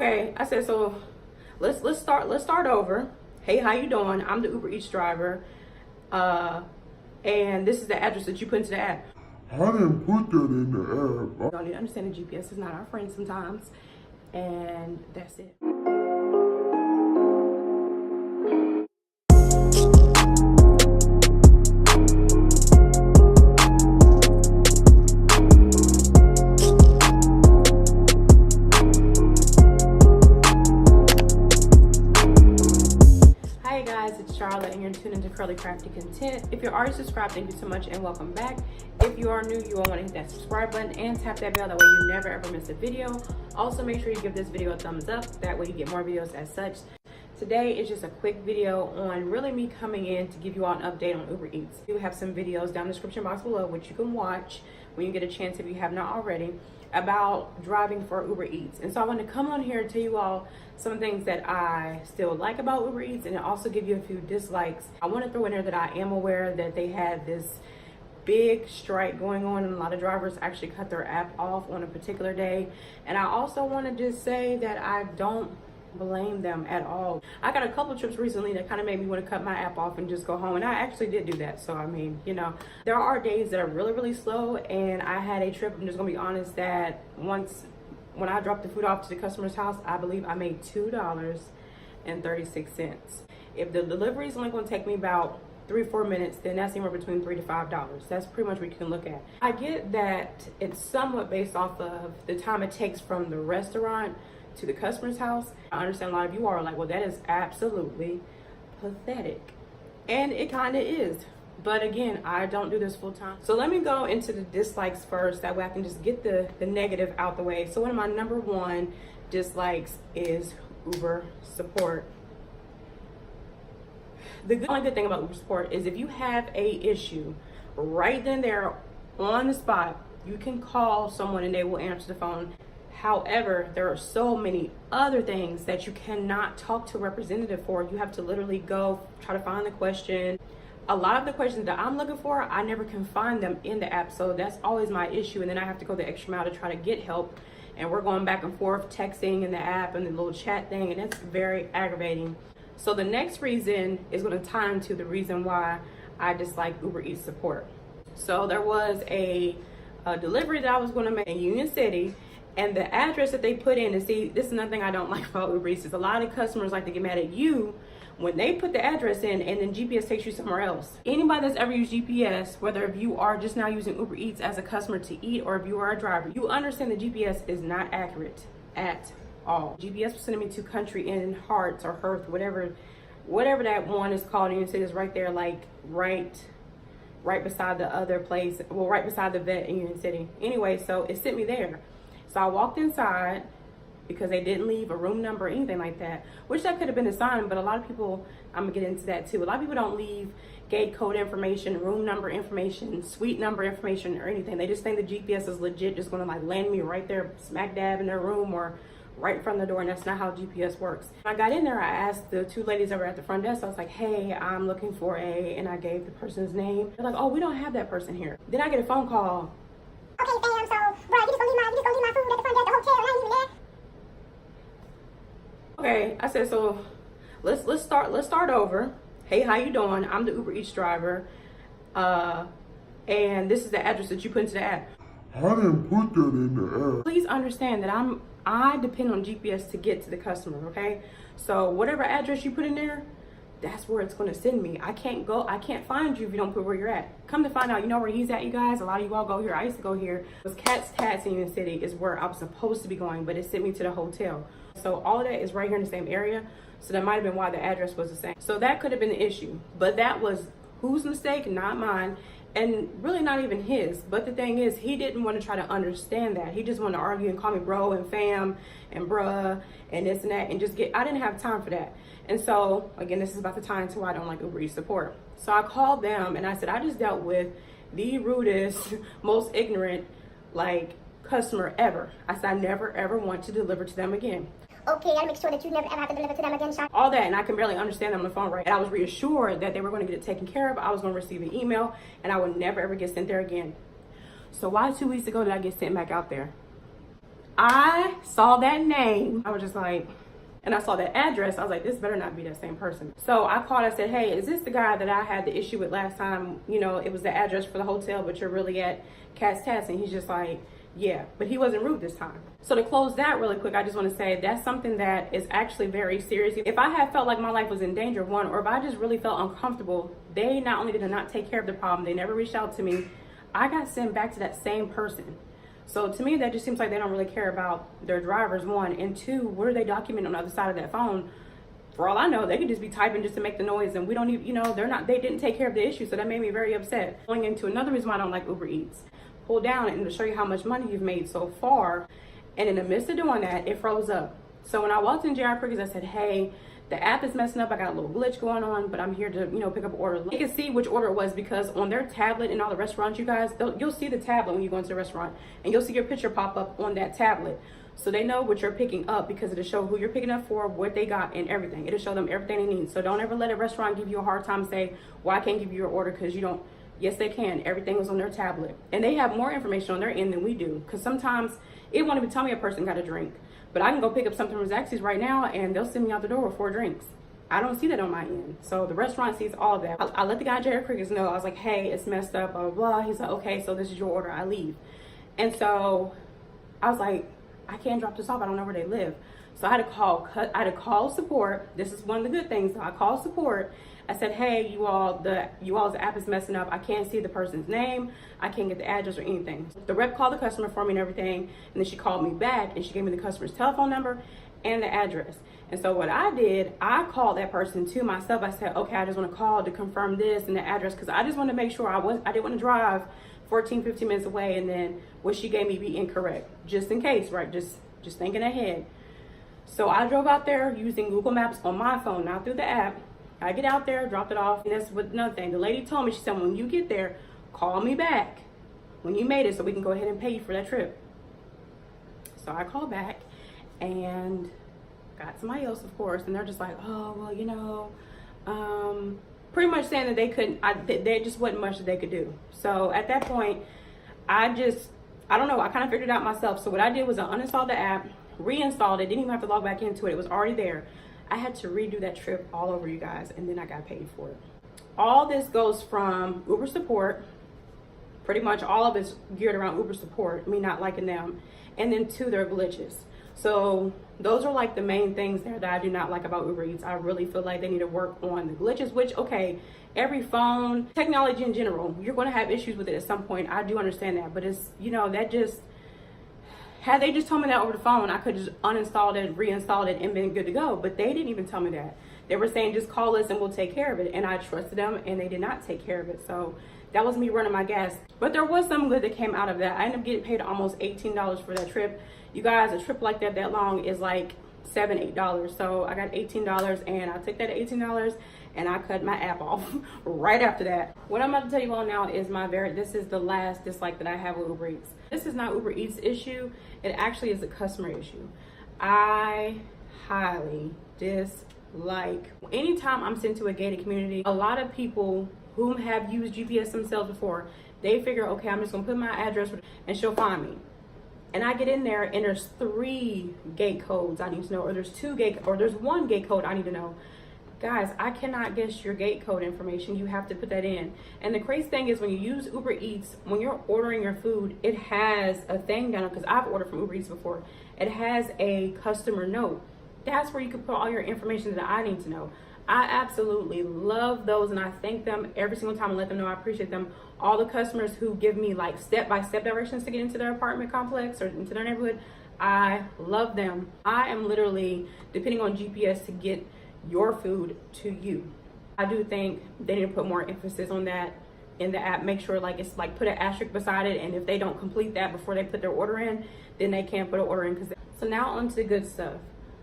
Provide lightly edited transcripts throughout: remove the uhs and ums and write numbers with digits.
Okay, I said, so let's start over. Hey, how you doing? I'm the UberEats driver. And this is the address that you put into the app. I didn't put that in the app. You don't need to understand the GPS is not our friend sometimes. And that's it. Hi guys, it's Charlotte and you're tuned into Curly Crafty Content. If you're already subscribed, thank you so much and welcome back. If you are new, you will want to hit that subscribe button and tap that bell, that way you never ever miss a video. Also make sure you give this video a thumbs up, that way you get more videos as such. Today is just a quick video on really me coming in to give you all an update on UberEats. We have some videos down in the description box below which you can watch when you get a chance if you have not already, about driving for UberEats. And so I want to come on here and tell you all some things that I still like about UberEats and also give you a few dislikes. I want to throw in there that I am aware that they had this big strike going on and a lot of drivers actually cut their app off on a particular day. And I also want to just say that I don't blame them at all. I got a couple of trips recently that kind of made me want to cut my app off and just go home, and I actually did do that. So I mean, you know, there are days that are really slow, and I had a trip, I'm just gonna be honest, that when I dropped the food off to the customer's house, I believe I made $2.36. If the delivery is only going to take me about 3 or 4 minutes, then that's anywhere between $3 to $5. That's pretty much what you can look at. I get that it's somewhat based off of the time it takes from the restaurant to the customer's house. I understand a lot of you are like, well, that is absolutely pathetic. And it kind of is. But again, I don't do this full time. So let me go into the dislikes first. That way I can just get the negative out the way. So one of my number one dislikes is Uber support. The only good thing about Uber support is if you have a issue right then and there on the spot, you can call someone and they will answer the phone. However, there are so many other things that you cannot talk to a representative for. You have to literally go try to find the question. A lot of the questions that I'm looking for, I never can find them in the app. So that's always my issue. And then I have to go the extra mile to try to get help. And we're going back and forth texting in the app and the little chat thing. And it's very aggravating. So the next reason is going to tie into the reason why I dislike UberEats support. So there was a delivery that I was going to make in Union City. And the address that they put in, and see, this is another thing I don't like about UberEats, is a lot of customers like to get mad at you when they put the address in and then GPS takes you somewhere else. Anybody that's ever used GPS, whether if you are just now using UberEats as a customer to eat or if you are a driver, you understand the GPS is not accurate at all. GPS was sending me to Country Inn Hearts or Hearth, whatever that one is called. And you see it's right there, like right beside the other place, well, right beside the vet in Union City. Anyway, so it sent me there. So I walked inside because they didn't leave a room number or anything like that, which that could have been a sign, but a lot of people, I'm gonna get into that too. A lot of people don't leave gate code information, room number information, suite number information or anything. They just think the GPS is legit, just gonna like land me right there smack dab in their room or right in front of the door, and that's not how GPS works. When I got in there, I asked the 2 ladies that were at the front desk, I was like, hey, I'm looking for and I gave the person's name. They're like, oh, we don't have that person here. Then I get a phone call. Okay, fam, so, bro, you just gonna leave my food at the front desk at the hotel, and I ain't even there? Okay, I said, so let's start over. Hey, how you doing? I'm the UberEats driver. And this is the address that you put into the app. I didn't put that in the app. Please understand that I depend on GPS to get to the customer, okay? So whatever address you put in there, that's where it's going to send me. I can't find you if you don't put where you're at. Come to find out, you know where he's at, you guys? A lot of you all go here. I used to go here. It was Cat's Tats in Union City is where I was supposed to be going, but it sent me to the hotel. So all of that is right here in the same area. So that might have been why the address was the same. So that could have been the issue, but that was whose mistake? Not mine. And really not even his. But the thing is, he didn't want to try to understand that. He just wanted to argue and call me bro and fam and bruh and this and that and just I didn't have time for that. And so, again, this is about the time to why I don't like UberEats support. So I called them and I said, I just dealt with the rudest, most ignorant, like, customer ever. I said, I never, ever want to deliver to them again. Okay, I gotta make sure that you never ever have to deliver to them again, Sean. All that, and I can barely understand them on the phone, right? And I was reassured that they were going to get it taken care of. I was going to receive an email, and I would never, ever get sent there again. So why 2 weeks ago did I get sent back out there? I saw that name. I was just like, and I saw that address. I was like, this better not be that same person. So I called. I said, hey, is this the guy that I had the issue with last time? You know, it was the address for the hotel, but you're really at Cat's Tats. And he's just like, yeah, but he wasn't rude this time. So to close that really quick, I just want to say that's something that is actually very serious. If I had felt like my life was in danger, one, or if I just really felt uncomfortable, they not only did not take care of the problem, they never reached out to me. I got sent back to that same person. So to me, that just seems like they don't really care about their drivers, one. And two, what are they documenting on the other side of that phone? For all I know, they could just be typing just to make the noise, and we don't even, you know, they didn't take care of the issue. So that made me very upset. Going into another reason why I don't like Uber Eats. Pull down and to show you how much money you've made so far. And in the midst of doing that, it froze up. So when I walked in J.R. Crickets, I said, hey, the app is messing up. I got a little glitch going on, but I'm here to, you know, pick up an order. You can see which order it was because on their tablet in all the restaurants, you guys, you'll see the tablet when you go into the restaurant, and you'll see your picture pop up on that tablet. So they know what you're picking up because it'll show who you're picking up for, what they got, and everything. It'll show them everything they need. So don't ever let a restaurant give you a hard time, say, well, I can't give you your order because you don't. Yes, they can. Everything was on their tablet. And they have more information on their end than we do. Because sometimes it won't even tell me a person got a drink. But I can go pick up something from Zaxby's right now and they'll send me out the door with 4 drinks. I don't see that on my end. So the restaurant sees all of that. I let the guy at J.R. Crickets know. I was like, hey, it's messed up, blah, blah, blah. He's like, okay, so this is your order. I leave. And so I was like, I can't drop this off. I don't know where they live. So I had to call support. This is one of the good things. So I called support. I said, hey, you all's app is messing up. I can't see the person's name. I can't get the address or anything. The rep called the customer for me and everything. And then she called me back and she gave me the customer's telephone number and the address. And so what I did, I called that person to myself. I said, okay, I just want to call to confirm this and the address because I just want to make sure I didn't want to drive 14, 15 minutes away and then what she gave me be incorrect. Just in case, right? Just thinking ahead. So I drove out there using Google Maps on my phone, not through the app. I get out there, dropped it off, and that's what another thing. The lady told me, she said, when you get there, call me back when you made it so we can go ahead and pay you for that trip. So I called back and got somebody else, of course, and they're just like, oh, well, you know, pretty much saying that they couldn't, there just wasn't much that they could do. So at that point, I don't know, I kind of figured it out myself. So what I did was I uninstalled the app, reinstalled it, didn't even have to log back into it. It was already there. I had to redo that trip all over, you guys, and then I got paid for it. All this goes from Uber support, pretty much all of it's geared around Uber support, me not liking them, and then to their glitches. So those are like the main things there that I do not like about Uber Eats. I really feel like they need to work on the glitches, which, okay, every phone, technology in general, you're going to have issues with it at some point. I do understand that, but it's, you know, that just, had they just told me that over the phone, I could just uninstalled it, reinstalled it, and been good to go. But they didn't even tell me that. They were saying, just call us and we'll take care of it. And I trusted them, and they did not take care of it. So that was me running my gas. But there was some good that came out of that. I ended up getting paid almost $18 for that trip. You guys, a trip like that long is like $7, $8. So I got $18, and I took that $18 and I cut my app off right after that. What I'm about to tell you all now is this is the last dislike that I have with Uber Eats. This is not Uber Eats issue. It actually is a customer issue. I highly dislike, anytime I'm sent to a gated community, a lot of people who have used GPS themselves before, they figure, okay, I'm just gonna put my address and she'll find me. And I get in there and there's 3 gate codes I need to know, or there's 2 gate, or there's 1 gate code I need to know. Guys, I cannot guess your gate code information. You have to put that in. And the crazy thing is when you use Uber Eats, when you're ordering your food, it has a thing down, because I've ordered from Uber Eats before. It has a customer note. That's where you can put all your information that I need to know. I absolutely love those, and I thank them every single time and let them know I appreciate them. All the customers who give me like step-by-step directions to get into their apartment complex or into their neighborhood, I love them. I am literally depending on GPS to get your food to you. I do think they need to put more emphasis on that in the app. Make sure like it's like put an asterisk beside it, and if they don't complete that before they put their order in, then they can't put an order in. So now on to the good stuff.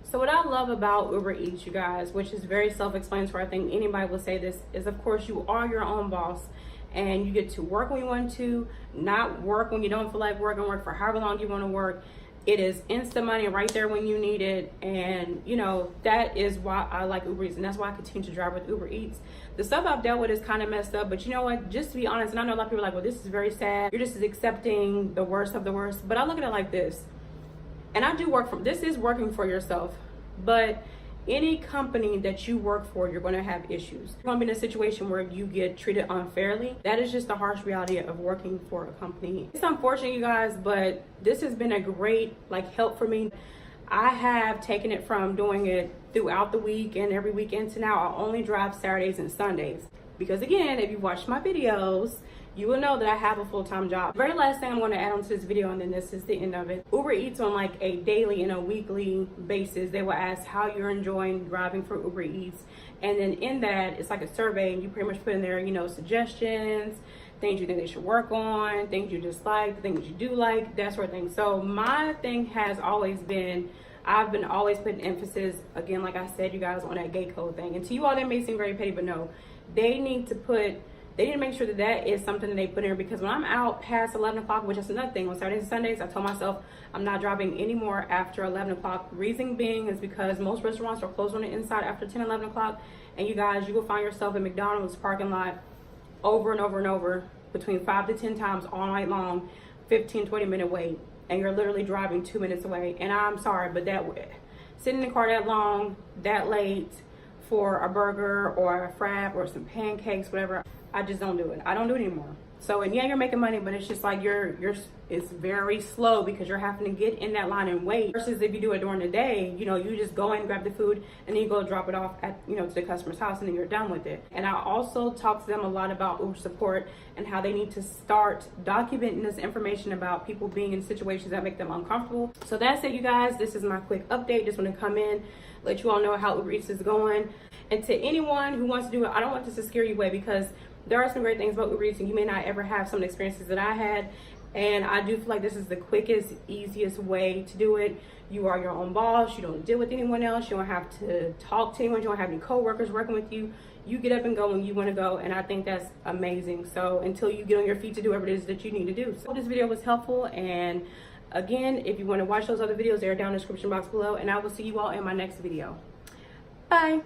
So what I love about Uber Eats, you guys, which is very self-explanatory, I think anybody will say this, is of course you are your own boss, and you get to work when you want to, not work when you don't feel like working, work for however long you want to work. It is instant money right there when you need it. And you know, that is why I like Uber Eats, and that's why I continue to drive with Uber Eats. The stuff I've dealt with is kind of messed up, but you know what, just to be honest, and I know a lot of people are like, well, this is very sad, you're just accepting the worst of the worst, but I look at it like this. and I do work from, this is working for yourself, but any company that you work for, you're going to have issues. You're going to be in a situation where you get treated unfairly. That is just the harsh reality of working for a company. It's unfortunate, you guys, but this has been a great help for me. I have taken it from doing it throughout the week and every weekend to now I only drive Saturdays and Sundays. Because again, if you watch my videos, you will know that I have a full-time job. The very last thing I'm going to add onto this video, and then this is the end of it. Uber Eats on a daily and a weekly basis, they will ask how you're enjoying driving for Uber Eats. And then in that, it's like a survey, and you pretty much put in there, suggestions, things you think they should work on, things you dislike, things you do like, that sort of thing. So my thing has always been, I've been always putting emphasis, again, like I said, you guys, on that gate code thing. And to you all, that may seem very petty, but no, they need to make sure that that is something that they put in there, because when I'm out past 11 o'clock, which is another thing, on Saturdays and Sundays, I told myself I'm not driving anymore after 11 o'clock. Reason being is because most restaurants are closed on the inside after 10, 11 o'clock. And you guys, you will find yourself in McDonald's parking lot over and over and over between 5 to 10 times all night long, 15, 20-minute wait. And you're literally driving 2 minutes away. And I'm sorry, but sitting in the car that long, that late for a burger or a frap or some pancakes, whatever, I just don't do it. I don't do it anymore. So, and yeah, you're making money, but it's just it's very slow because you're having to get in that line and wait. Versus if you do it during the day, you just go in, grab the food, and then you go drop it off at, to the customer's house, and then you're done with it. And I also talk to them a lot about Uber support and how they need to start documenting this information about people being in situations that make them uncomfortable. So that's it, you guys. This is my quick update. Just want to come in, let you all know how Uber Eats is going. And to anyone who wants to do it, I don't want this to scare you away, because there are some great things about Uber Eats, and you may not ever have some of the experiences that I had. And I do feel like this is the quickest, easiest way to do it. You are your own boss. You don't deal with anyone else. You don't have to talk to anyone. You don't have any coworkers working with you. You get up and go when you want to go, and I think that's amazing. So until you get on your feet to do whatever it is that you need to do. So this video was helpful, and again, if you want to watch those other videos, they're down in the description box below, and I will see you all in my next video. Bye.